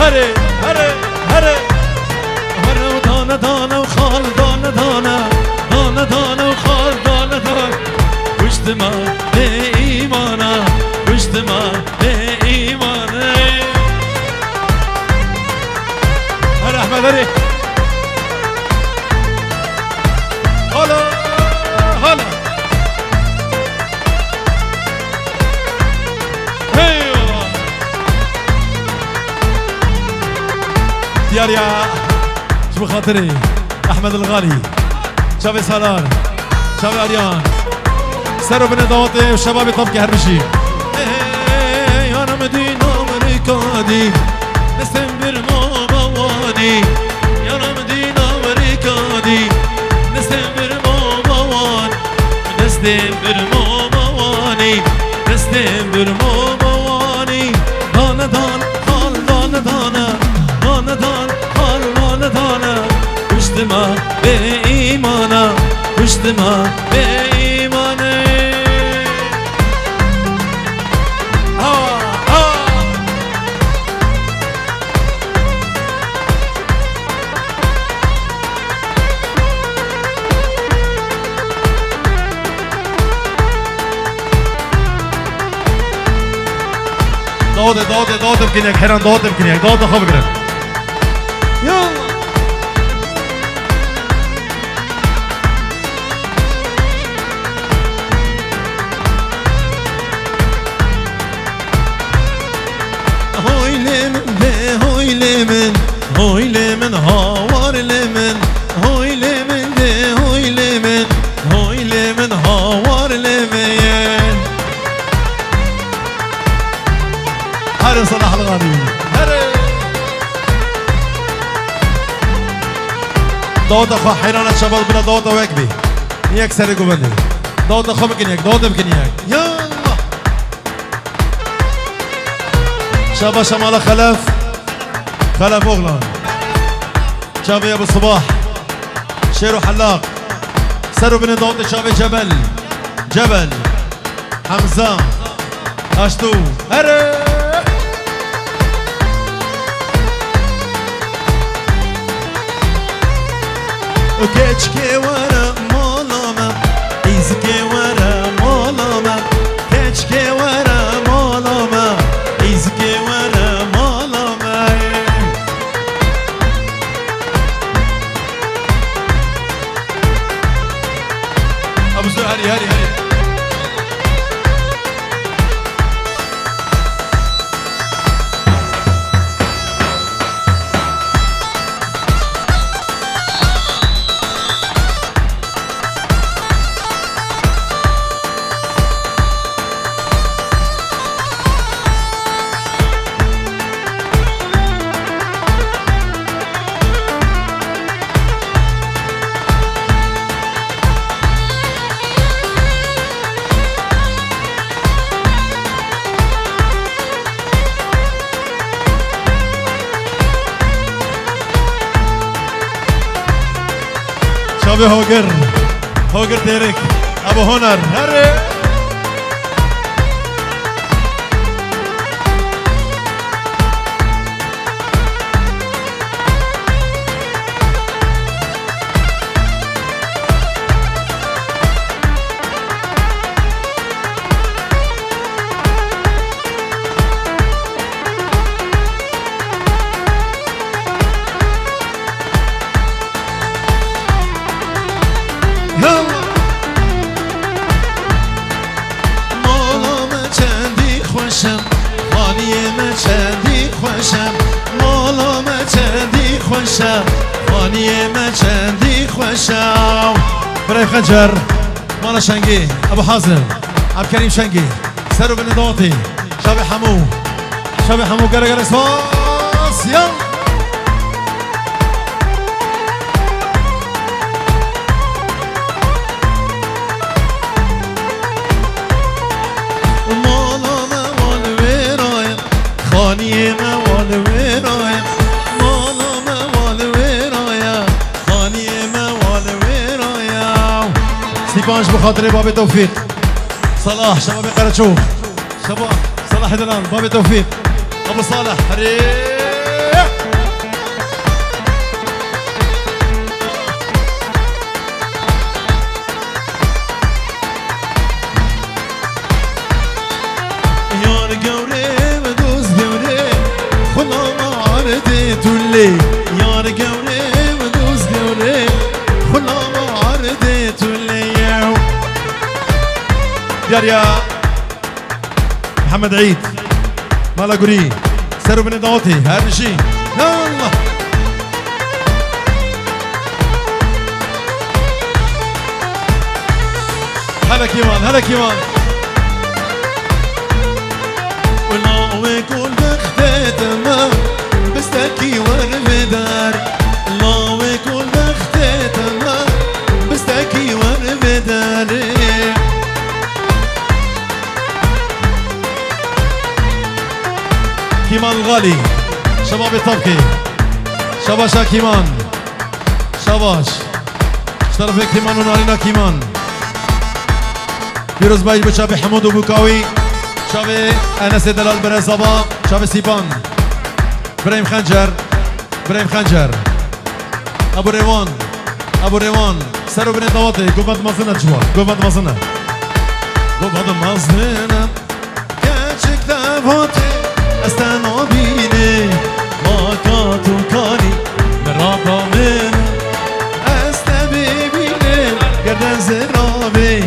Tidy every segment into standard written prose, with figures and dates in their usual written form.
هري هري هري هري دانه دانه وخال دانه دانه دانه دانه وخال دانه دانه واجتماع بإيمانه واجتماع بإيمانه هلا أحمد هري هلا هلا ايوه ديار يا شو خاطري احمد الغالي شافي سالار شافي اريان سروا بندواتي وشبابي طبقي هربشي يا انا مدينة امريكاني نستنبر ما بواني يا انا مدينة امريكاني نستنبر ما بوان نستنبر ما بواني نستنبر ما بواني دانا دان خال دانا دانا دانا دان خال دانا دانا واجتماع بإيمانا واجتماع بإيمانا داود بكنيك حيران داود بكنيك داود خب قرن يلا هوي لمن ده هوي لمن هوي لمن هاور لمن هوي لمن ده هوي لمن هوي لمن هاور لمن هاري صلاح الغالي هاري داود اخو حيران الشباب بلا داود واكبي ياك سرقو بني داود اخو بكنيك داود بكنيك يلا شابا شمال خلف خلف اغلان شابي ابو الصباح شيرو حلاق سروا بني داود شابي جبل جبل حمزه اشتو هاري وكيتشكي ورا مولوما إيزكي ورا مولوما كيتشكي ورا مولوما إيزكي ورا مولوما أبو زهر هري هري هري شابي هوجر هوجر تيرك ابو هنر هري خانية ما چندی خوشم برای خنجر مالا شنگی ابو حازم عبد الكريم شنگی سرو بن داطي شابي حمو گره گره سواس يلا مالا موال ویرایم خانیه موال ویرایم ستيبانش بخاطر بابي توفيق صلاح شباب قرشوف شباب صلاح دلال بابي توفيق ابو صالح هري لي يار قولي ودوز قولي خلا ما عردت وليو يا محمد عيد مالا قولي سروا بني ضوطي هذا شيء يلا هلا كيمان هلا كيمان ولا ويقول بختتنا بستكي وربدار لا ويقول بختتنا بستكي وربدار كيمان الغالي شباب الطبقي شباشا كيمان شباش شرفك كيمان ونارينا كيمان فيروز بايج بشابي حمود وبوكاوي شابي انس دلال برزابا شابي سيبان ابراهيم خنجر ابراهيم خنجر ابو ريوان ابو ريوان سرو بني طواطي قبض مازنة جوا قبض مازنة قبض مازنة كاتشك تابوتي استنى بيني ما كاتو كاني مرابا من استبي بيني قردن زرابي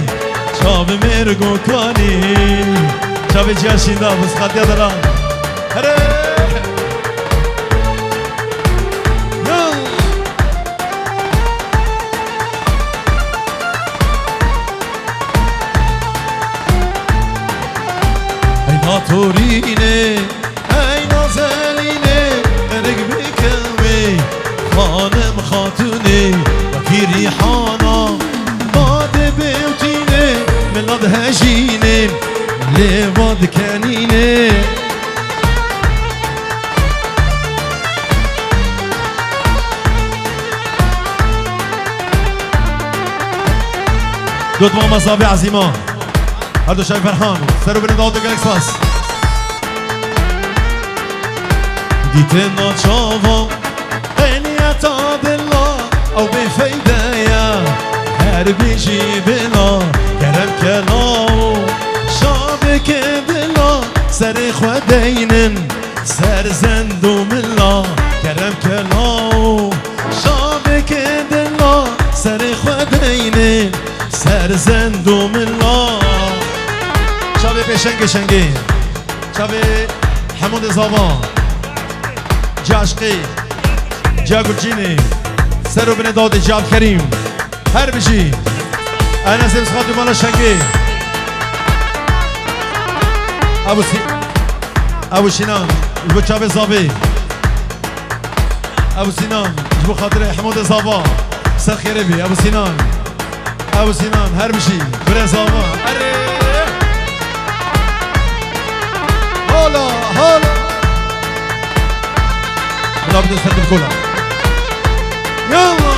شاب مرگو کانی شاب جاشیندا بس خاطیا دارم هره ای ناتورینه ای نازلینه قرق بکوی خانم خاتونه وکی ریحانا باد بیوتینه ملاد هجینه لباد کنینه دوت ما مصابي عزيمان هردو شايف فرحان سرو بني داود قالك سواس ديتنا تشافا بيني اتاد الله او بفيدة يا هربي جيبنا كرم كلاو شابك بلا سر خودينن سر زندو ملا كرم كلاو شابك بلا سر خودينن سر زندو ملا شابي بشنگ شنگي شابي حمود زابان جاشقي جاگوچيني سرو بن داد جاب كريم هر بشي انا سيمس خاطر مالا شنگي ابو سينان جبو شابي زابي ابو سينان جبو خاطر حمود زابا سر خيري بي ابو سينان هر بشي بره زابا هلا هلا لا بدي استخدم كلها يلا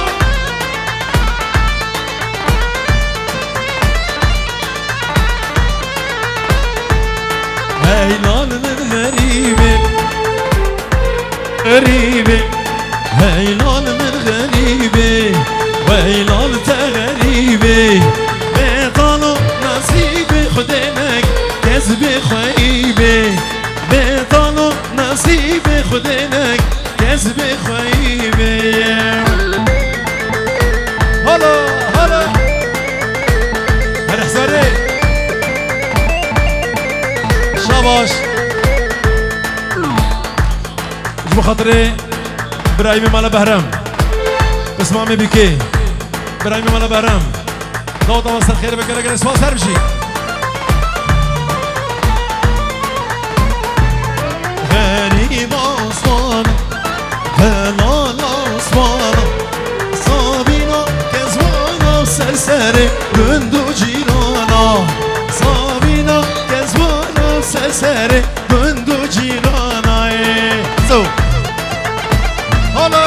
هيلان من غريبة غريبة هيلان من غريبة وهيلان تغريبة بيطانو نصيبي خدينك كذبي خيبة بيطانو نصيبي خدينك كذبي خيبة هلا هلا هلا حساري شاباش جبو خاطري ابراهيم مالا بهرم اسمعمي بكي ابراهيم مالا بهرم ضوء طبعا سر خير بك رجل اسمع سر بشي غريب أصلاً هلال أصلاً صابينا كزوانا سرسري بندو جيرانا صابينا كزوانا سرسري بندو جيرانا سو هلا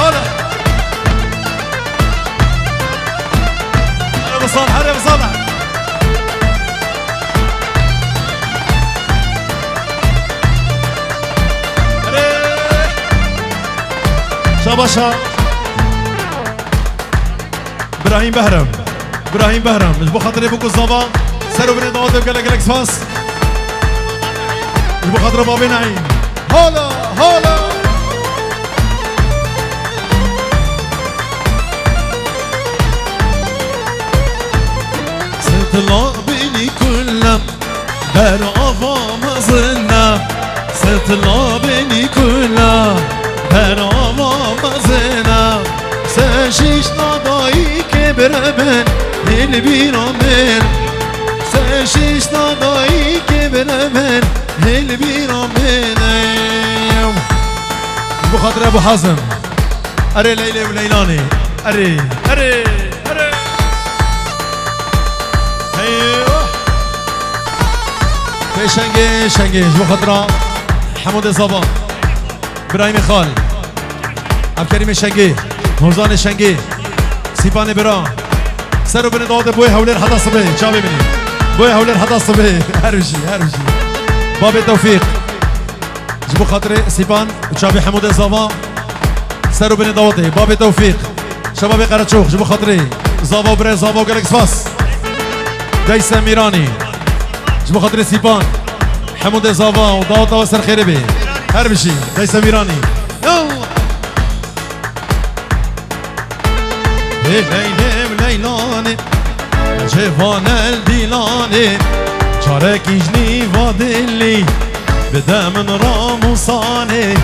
هلا هلا بصالح هلا بصالح شاباشا ابراهيم بهرم مش بخاطر ابوك الزابا سروا بني ضوات وقال لك فاس مش بخاطر بابي نعيم هلا هلا ستلابني كلم بر آوامزنا ستلابني كلم بر آوامزنا سشیش نادایی که برمن دل بیرامن سشیش نادایی که برمن دل بیرامن بخاطر ابو حازم اره لیلی و لیلانی اره اره اره هیوه شنگه شنگه بخاطر حمود زبان ابراهیم خال عبدالکریم شنگه مرزان شنگه سیپان برا سر و بن داده بوی حولر حدا صبح چا ببینید بوی حولر حدا صبح هروشی باب توفیق جبو خاطر سیپان و چابی حمود زاوا سر و بن داده باب توفیق شباب قرچوخ جبو خاطر زاوا و بره زاوا و گلک سپاس دیس میرانی جبو خاطر سیپان حمود زاوا و داوت و سر خیره بی هر بشی دیس میرانی لیلی و لیلانه جوان الدیلانه چاره کیجنی و دلی بده من راموسانه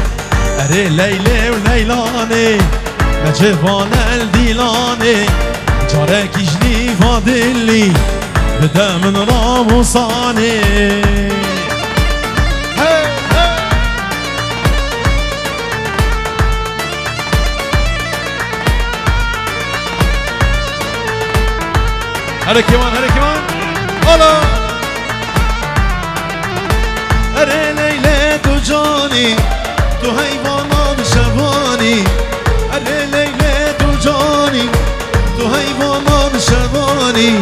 اره لیلی و لیلانه جوان الدیلانه چاره کیجنی و دلی بده من راموسانه هره كمان هلا هره ليلى تو جاني تو حيوانات شباني هره ليلى تو جاني تو حيوانات شباني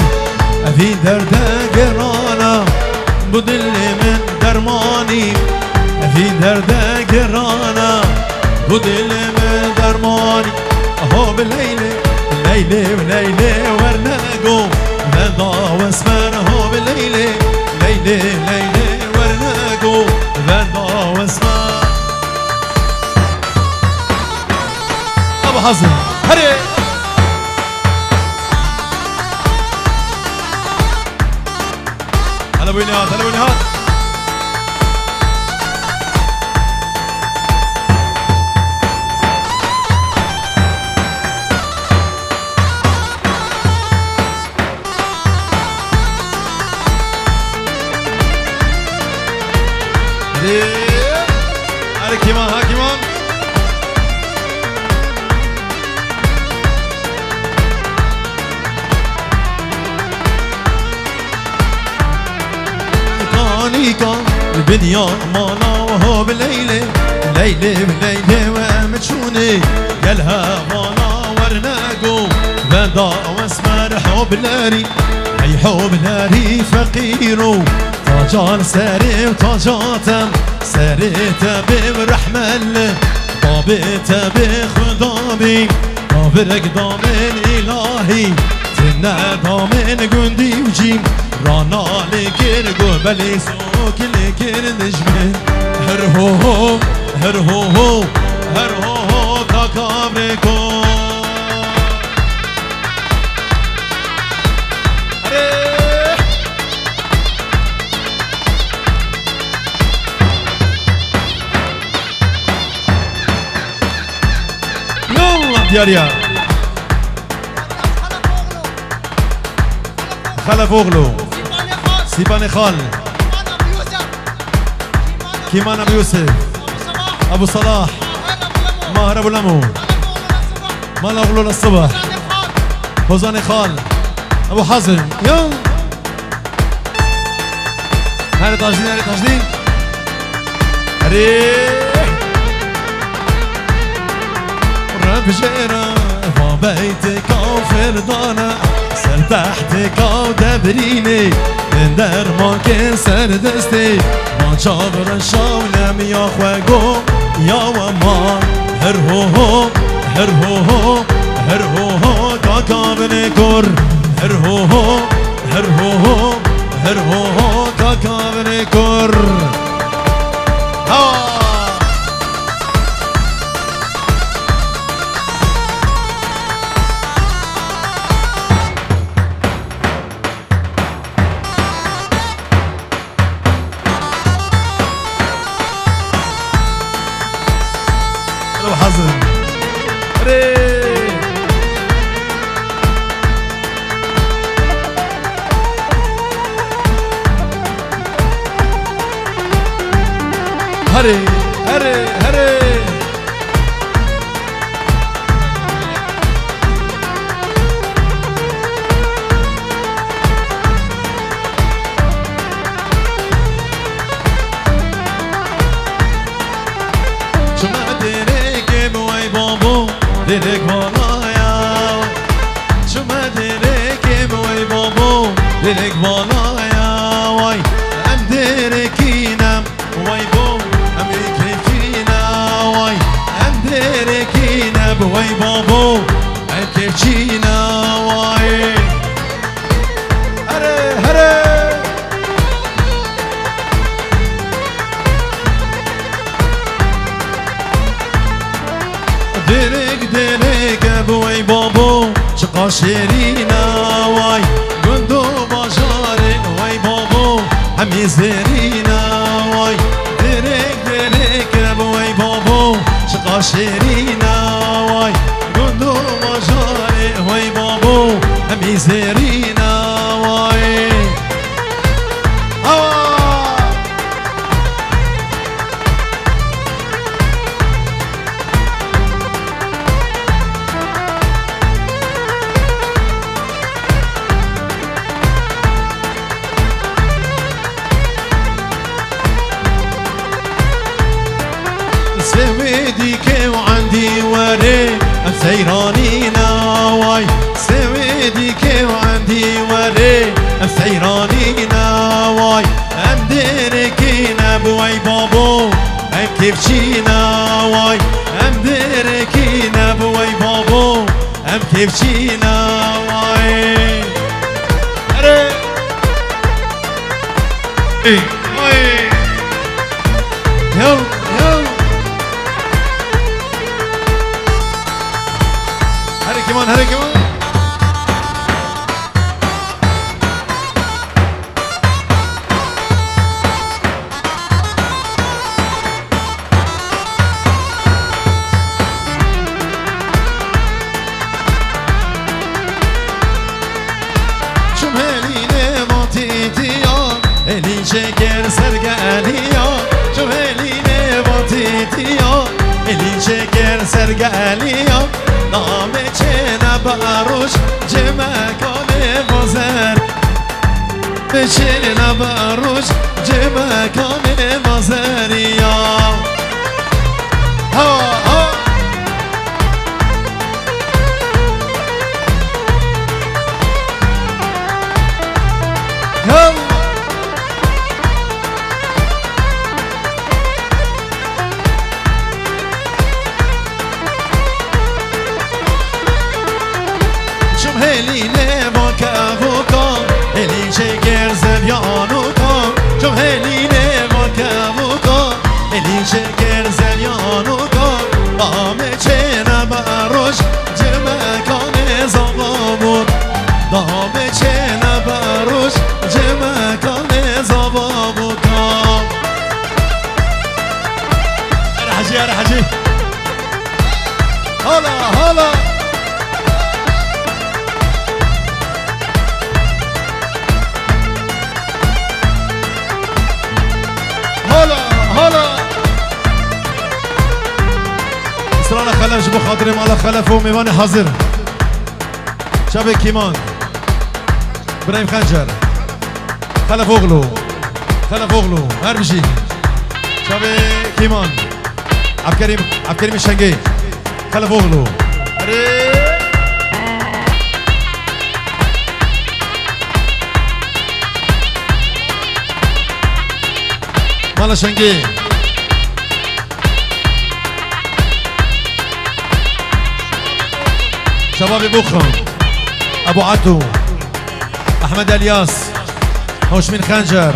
افي درد قرانا بدل من درماني افي درد قرانا بدل من درماني اهو بالليل ليلى ورناقو غدا واسمر هو بالليل ليلى ورناقو غدا واسمر ابو حزم هري هلا بنيات هر كمان كان البنيا مانا وهو بالليلة ليلة ومتشوني قالها مانا ورناقو بدا واسمر حب ناري هي حب ناري فقيرو تاجان ساري وتاجاتم ساريت برحمة الله طابت بخدامي طابرك ضامن إلهي تنا ضامن قندي وجيم رانا لكر قبلي سوك لكر نجمن هرهو تاكابركو دياريا خلف اوغلو سيباني خال كيمان ابو يوسف ابو صلاح ماهر ابو لمو مال اوغلو للصبح فوزاني خال ابو حازم يلا هاري طاجدين بجيرة فبيتك وفردانة سر تحتك ودبريني من در ما که سر دستی ما چابر شاولم یا خوگو یا و ما هر هو کاکابن کر هر هو کاکابن کر هري هري هري شما درک بوی بابو درک بالایا شما درک بوی بابو درک بالایا وای ام درکینم وای بو ام کیفینا وای ام درکینم وای بابو ام کیفینا وای هره هره درک درک بوی بابو چقا شیرینا وای گندو باجاره وای بابو همی زرینا وای درک درک بوی بابو چقا شیرینا وای گندو باجاره وای بابو همی زرینا وای سويدي كي وعندي وري ام سيرانينا واي سويدي كي وعندي وري ام سيرانينا واي ام دركينا بوي بابو ام كيف جينا واي ام دركينا بوي بابو ام كيف جينا واي هري اي واي يلا يلا هري كمان هري كمان شو هليني بطيتيا هلين شكر سرقاليا شو هليني بطيتيا هلين شكر سرقاليا نامه چه نباروش جمکان مازر چه نباروش جمکان مازریا ها ها ها هلینه با کبوکا هلین شکر زبیانوکا چون هلینه با کبوکا هلین شکر زبیانوکا دامه چه نبروش جمکان زبابون دامه چه نبروش جمکان زبابوکا اره حجی اره حجی هلا هلا هلا هلا اسرانا خلف جبو خاطري مالا خلف وميواني حاضر شبه كيمان ابراهيم خنجر خلف اغلو خلف اغلو هر بشي شبه كيمان عبد الكريم الشنقي خلف اغلو مالا شنقي شباب بوخم ابو عتو احمد الياس هوشمين خنجر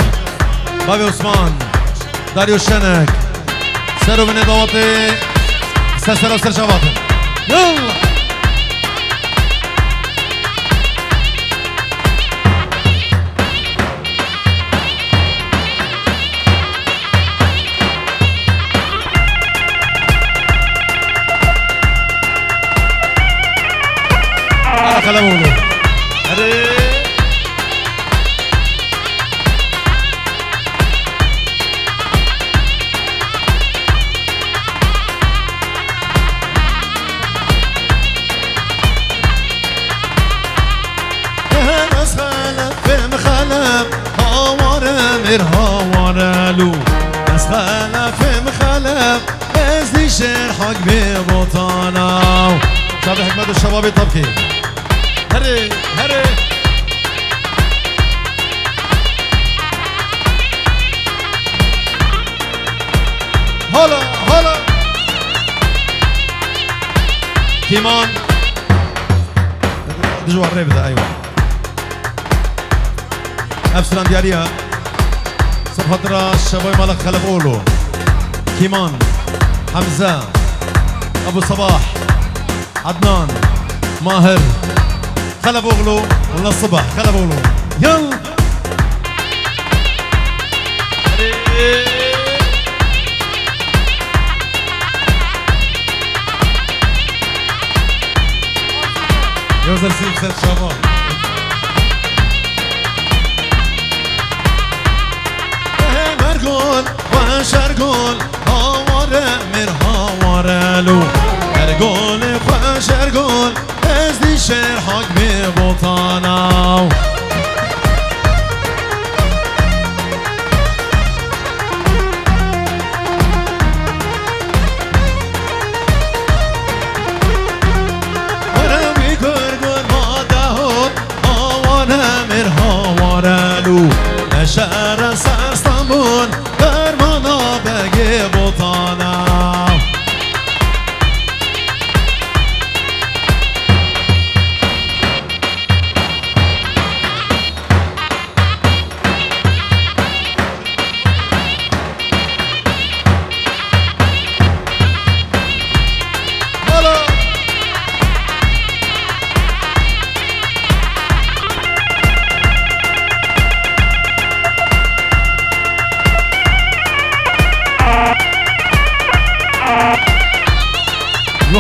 بابي عثمان داريو شنك سرو بن ضواطي سر سر شباطن يلا خلبولو ورالو بس خلف مخلف ازدي شير حق ببطانا شعب حكمت الشباب طبكي هري هري هلا هلا كيمان دجوا الريب ذا ايوه افسران دياريها صفترة الشباب مالك خلف اولو كيمان حمزة ابو صباح عدنان ماهر خلف اغلو ولا الصبح خلف اغلو يلا يوزر سيف ست شباب مرگون و شرگون هاواره مر هاوارلو مرگون و شرگون از دی شهر حق می بطاناو ورمی کرگون ما دهود هاواره مر هاوارلو نشهر سرستانبون درمانا بگی بطانا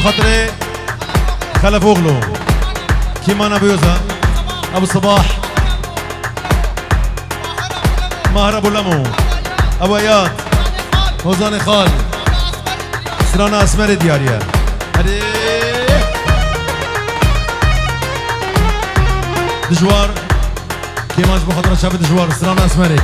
خاطري خلف اغلو كيمان ابو يوزا ابو صباح ماهر ابو لمو ابو اياد وزاني خال سرانا اسمر دياريا هدي دجوار كيمان ابو خاطر شاب دجوار سرانا اسمر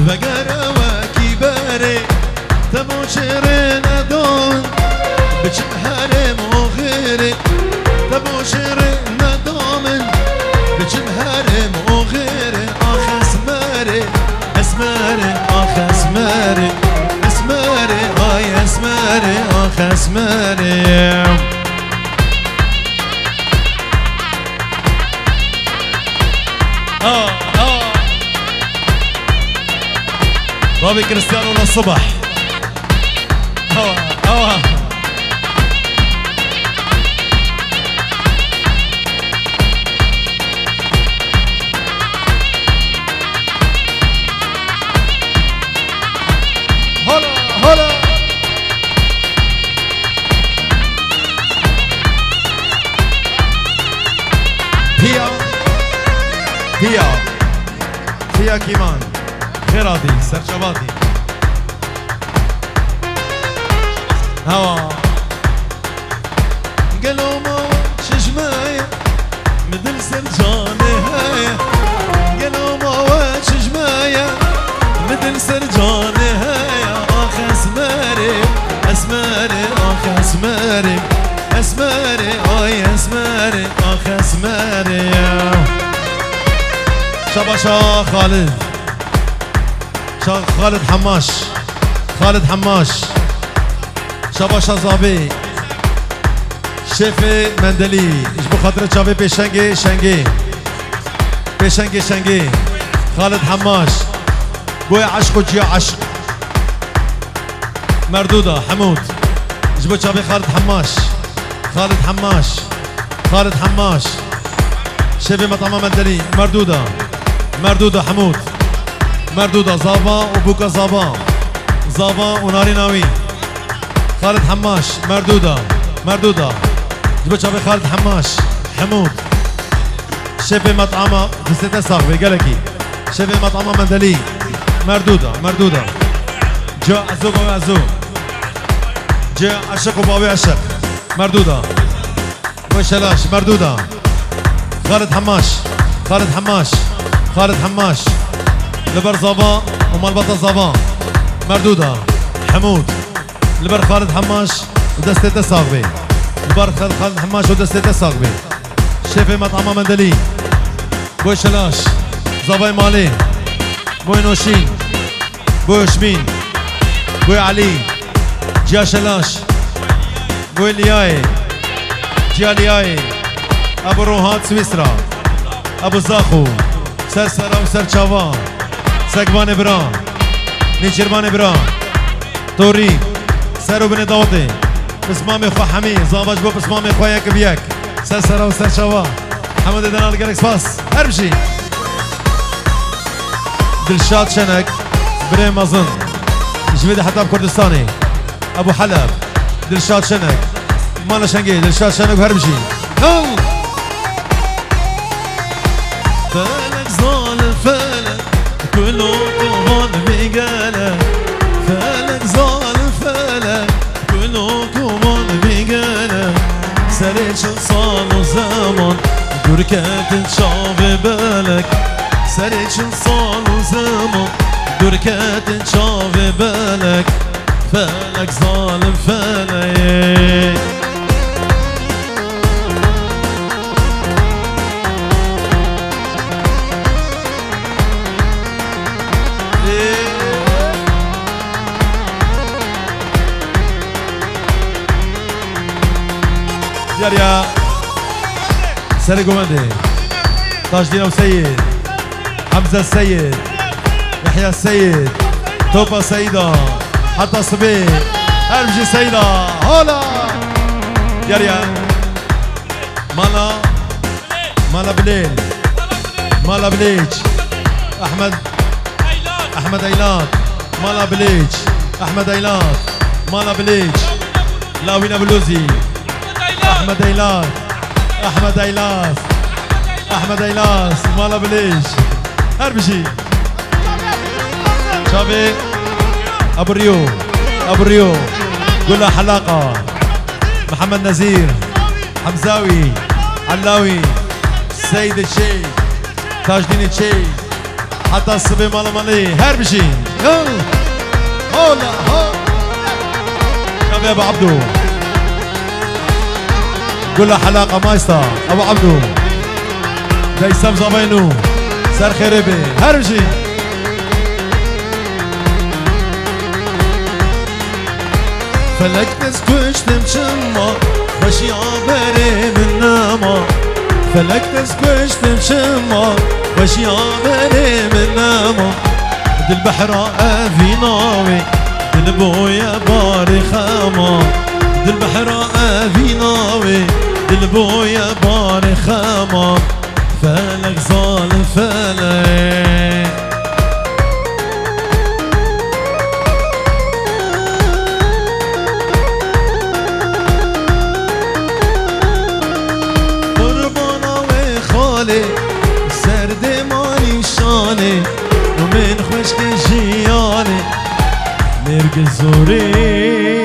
وقرا وكباري تبو شيرين دون بجمهر مغيري تبو شيرين دون بجمهر مغيري اخ اسماري اسماري اخ اسماري اسماري اي اسماري اخ اسماري بابي كريستيانو للصبح هوا هوا هلا هلا فيا كيمان خيراتي سرشباتي هوا قالوا ما شجمايا مدل سرجاني هايا قالوا ما شجمايا مدل سرجاني هايا اخ اسماري اسماري اخ اسماري اسماري اي اسماري اخ اسماري شباشا خالد خالد حماش خالد حماش شباشا زابي شيفي مندلي ايش بخاطر شابي بشنجي شنجي بشنجي شنجي خالد حماش بويا عشق وجيا عشق مردودة حمود ايش بو شابي خالد حماش خالد حماش خالد حماش شيفي مطعم مندلي مردودة مردودة حمود مردودة زابا وبوكا زابا زابا وناري ناوي خالد حماش مردودة مردودة جبت شافي خالد حماش حمود شيف مطعمة دستة صاحبي قالكي شيف مطعمة مندلي مردودة جاء عزو بابي عزو جاء عشق وبابي عشق مردودة وشلاش مردودة خالد حماش لبر زابا ومال بطل زابا مردودة حمود لبر خالد حماش ودستة صاحبي لبر خالد حماش ودستة صاحبي شيف مطعمة مندلي بوي شلاش زاباي مالي بوي نوشين بوي شمين بوي علي جا شلاش بوي لياي جا لياي ابو روهات سويسرا ابو زاخو سر سرا وسر چاوا سگبان بران نیچربان بران توری سرو بن داوتی بسمام خو حمی زابج بو بسمام خو یک بیک سر سرا وسر چاوا حمد دنال گلک سپاس هر بشی دلشاد شنک بري مازن جويد حتى بكردستاني ابو حلب دلشاد شنك مالا شنقي دلشاد شنك وهربشي فلك ظالم فلك كله كمان بقالك فلك ظالم فلك كله كمان بقالك سريت شو صار زمان بركات تشاف بالك سريت شو صار زمان بركات تشاف بالك فلك ظالم فلك يا سري قومندي تاج دين وسيد حمزة السيد يحيى السيد توبا سيدة حتى صبي ارمجي سيدة هولا يا مالا بليل مالا بليج احمد ايلات مالا بليج احمد ايلات مالا بليج لاوين بلوزي احمد ايلاس مالا بليج ارمجي شافي ابو ريو قول له حلاقه محمد نزير حمزاوي علاوي سيد الشيخ تاج دين الشيخ حتى الصبي مالي هربشي هولا شافي ابو عبدو قول له حلاقه مايستا ابو عبدو ديسام زباينو سر خريبي هربشي فلك تسكشتم شما بشي عبري من نما فلك تسكشتم شما بشي عبري من نما دل بحر في ناوي دل بويا باري خاما دل بحر في ناوي دل بويا باري خاما فلك ظالم فلك سرد ماني شاني ومن خشك جياني نرقص زوري